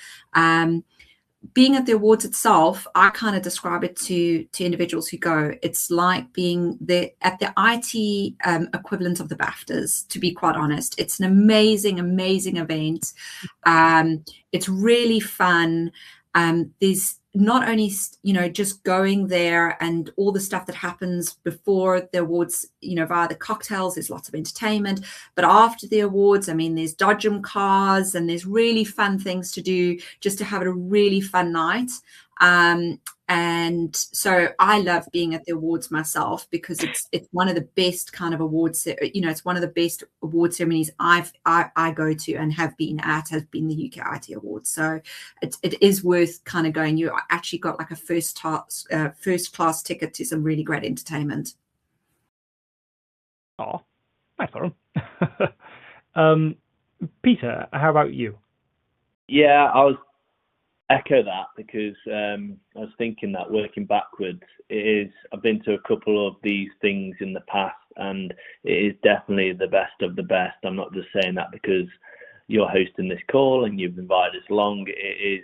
Being at the awards itself, I kind of describe it to individuals who go, it's like being at the IT equivalent of the BAFTAs, to be quite honest. It's an amazing, amazing event. It's really fun. There's not only, you know, just going there and all the stuff that happens before the awards, you know, via the cocktails, there's lots of entertainment, but after the awards, I mean, there's dodgem cars and there's really fun things to do just to have a really fun night. And so I love being at the awards myself, because it's one of the best kind of awards, you know, it's one of the best award ceremonies I go to and have been at, has been the UK IT Awards. So it is worth kind of going. You actually got like a first class ticket to some really great entertainment. Oh, nice, Lauren. Peter, how about you? Yeah, I was echo that, because I was thinking that working backwards, I've been to a couple of these things in the past, and it is definitely the best of the best. I'm not just saying that because you're hosting this call and you've invited us along. It is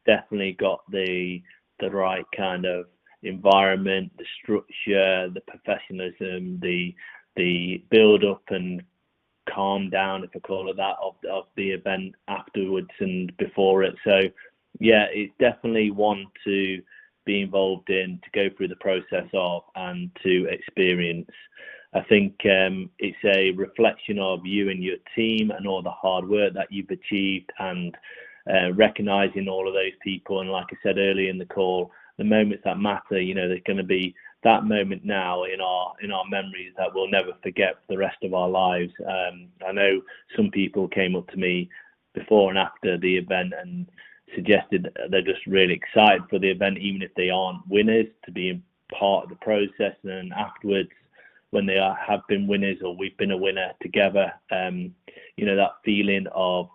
definitely got the right kind of environment, the structure, the professionalism, the build up and calm down, if I call it that, of the event afterwards and before it. So yeah, it's definitely one to be involved in, to go through the process of, and to experience. I think it's a reflection of you and your team and all the hard work that you've achieved, and recognizing all of those people. And like I said earlier in the call, the moments that matter, you know, there's going to be that moment now in our memories that we'll never forget for the rest of our lives. I know some people came up to me before and after the event and suggested they're just really excited for the event, even if they aren't winners, to be part of the process. And afterwards, when they have been winners or we've been a winner together, you know, that feeling of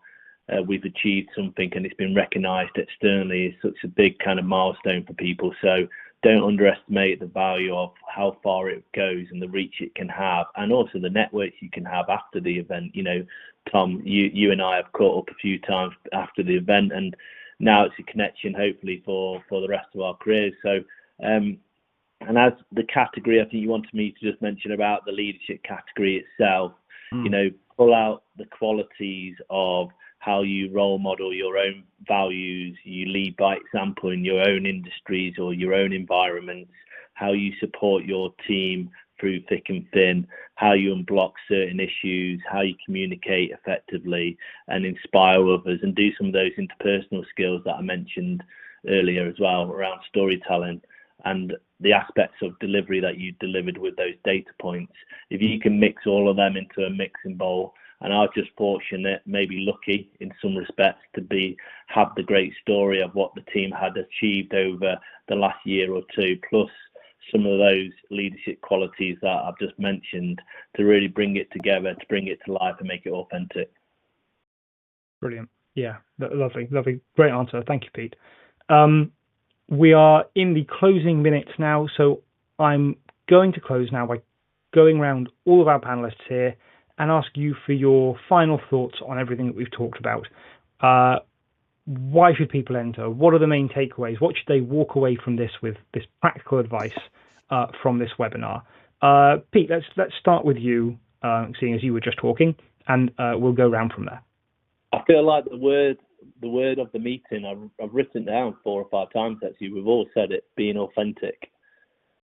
we've achieved something and it's been recognized externally is such a big kind of milestone for people. So don't underestimate the value of how far it goes and the reach it can have, and also the networks you can have after the event. You know, Tom, you and I have caught up a few times after the event, and now it's a connection, hopefully, for the rest of our careers. So, and as the category, I think you wanted me to just mention about the leadership category itself, you know, pull out the qualities of how you role model your own values, you lead by example in your own industries or your own environments, how you support your team through thick and thin, how you unblock certain issues, how you communicate effectively and inspire others, and do some of those interpersonal skills that I mentioned earlier as well around storytelling and the aspects of delivery that you delivered with those data points. If you can mix all of them into a mixing bowl, and I was just fortunate, maybe lucky in some respects, to have the great story of what the team had achieved over the last year or two, plus some of those leadership qualities that I've just mentioned, to really bring it together, to bring it to life and make it authentic. Brilliant. Yeah, lovely. Great answer. Thank you, Pete. We are in the closing minutes now, so I'm going to close now by going around all of our panelists here and ask you for your final thoughts on everything that we've talked about. Why should people enter? What are the main takeaways? What should they walk away from this with, this practical advice from this webinar? Pete, let's start with you, seeing as you were just talking, and we'll go around from there. I feel like the word of the meeting, I've written it down 4 or 5 times actually. We've all said it. Being authentic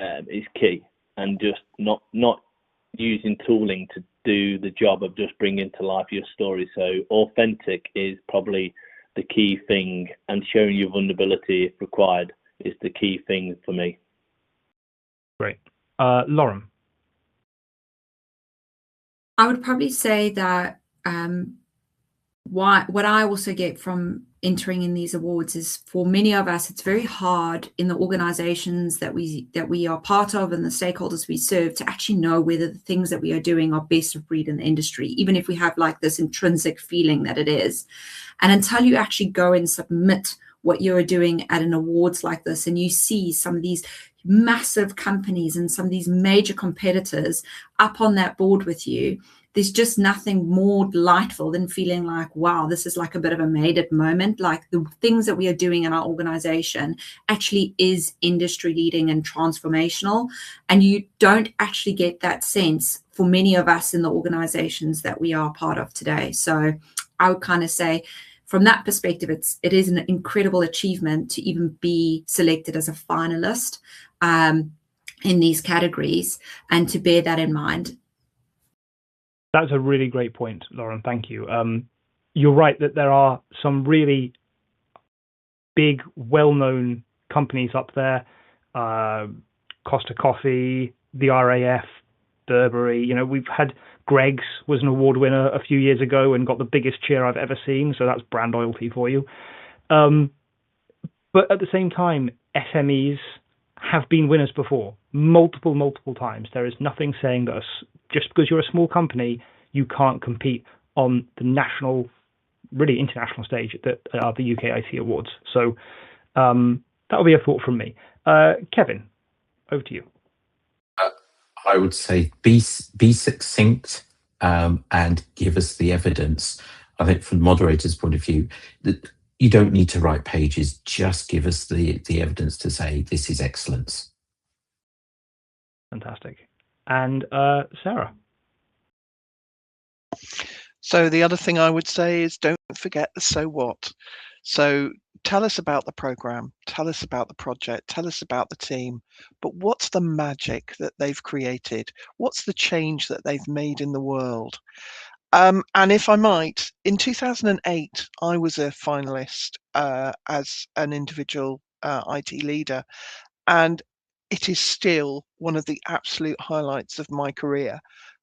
is key, and just not using tooling to do the job of just bringing to life your story. So authentic is probably the key thing, and showing your vulnerability if required is the key thing for me. Great. Lauren? I would probably say that what I also get from entering in these awards is, for many of us, it's very hard in the organizations that we are part of and the stakeholders we serve to actually know whether the things that we are doing are best of breed in the industry, even if we have like this intrinsic feeling that it is. And until you actually go and submit what you're doing at an awards like this, and you see some of these massive companies and some of these major competitors up on that board with you, there's just nothing more delightful than feeling like, wow, this is like a bit of a made it moment. Like the things that we are doing in our organization actually is industry leading and transformational. And you don't actually get that sense for many of us in the organizations that we are part of today. So I would kind of say, from that perspective, it is an incredible achievement to even be selected as a finalist in these categories, and to bear that in mind. That's a really great point, Lauren. Thank you. You're right that there are some really big, well-known companies up there. Costa Coffee, the RAF, Burberry. You know, we've had Greggs was an award winner a few years ago and got the biggest cheer I've ever seen. So that's brand loyalty for you. But at the same time, SMEs have been winners before, multiple times. There is nothing saying that just because you're a small company, you can't compete on the national, really international stage at the UK IT Awards. So that will be a thought from me. Kevin, over to you. I would say be succinct and give us the evidence. I think from the moderator's point of view, that you don't need to write pages, just give us the evidence to say this is excellence. Fantastic. And Sarah? So the other thing I would say is, don't forget the so what. So tell us about the program, tell us about the project, tell us about the team, but what's the magic that they've created? What's the change that they've made in the world? And if I might, in 2008, I was a finalist as an individual IT leader, and it is still one of the absolute highlights of my career,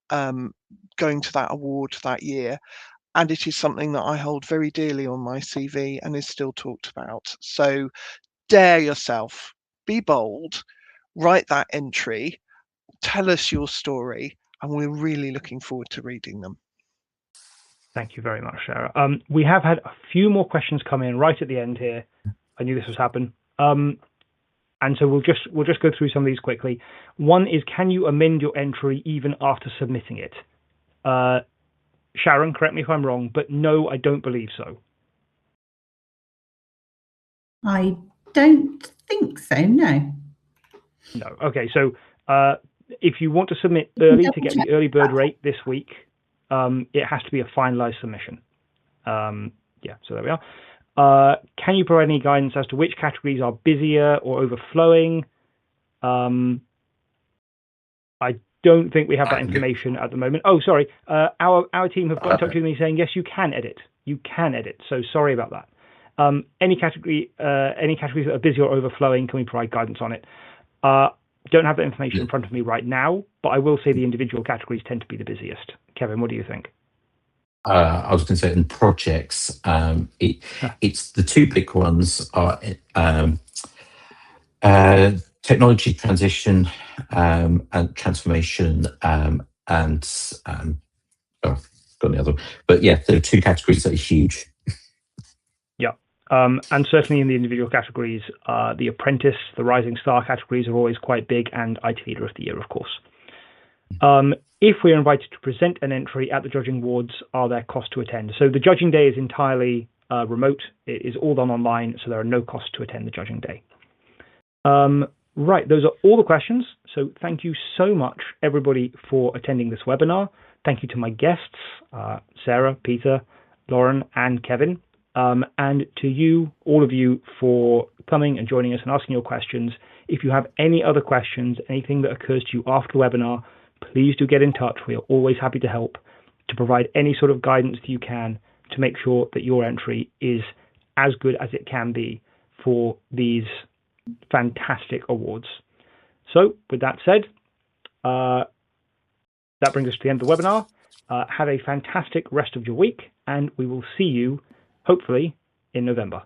going to that award that year. And it is something that I hold very dearly on my CV and is still talked about. So dare yourself, be bold, write that entry, tell us your story, and we're really looking forward to reading them. Thank you very much, Sarah. We have had a few more questions come in right at the end here. I knew this was happening. And so we'll just go through some of these quickly. One is, can you amend your entry even after submitting it? Sharon, correct me if I'm wrong, but no, I don't believe so. I don't think so, no. No. Okay, so if you want to submit early to get the early bird rate this week, it has to be a finalized submission. Yeah, so there we are. Can you provide any guidance as to which categories are busier or overflowing? I don't think we have that information at the moment. Oh, sorry. Our team have got in touch with me saying, yes, you can edit. You can edit. So sorry about that. Any categories that are busy or overflowing, can we provide guidance on it? Don't have that information in front of me right now, but I will say the individual categories tend to be the busiest. Kevin, what do you think? I was going to say in projects, it's the two big ones are technology transition and transformation, and I've got the other one. But yeah, there are two categories that are huge. Yeah, and certainly in the individual categories, the apprentice, the rising star categories are always quite big, and IT leader of the year, of course. If we are invited to present an entry at the judging awards, are there costs to attend? So the judging day is entirely remote. It is all done online, so there are no costs to attend the judging day. Right, those are all the questions. So thank you so much, everybody, for attending this webinar. Thank you to my guests, Sarah, Peter, Lauren, and Kevin. And to you, all of you, for coming and joining us and asking your questions. If you have any other questions, anything that occurs to you after the webinar, please do get in touch. We are always happy to help, to provide any sort of guidance that you can to make sure that your entry is as good as it can be for these fantastic awards. So with that said, that brings us to the end of the webinar. Have a fantastic rest of your week, and we will see you hopefully in November.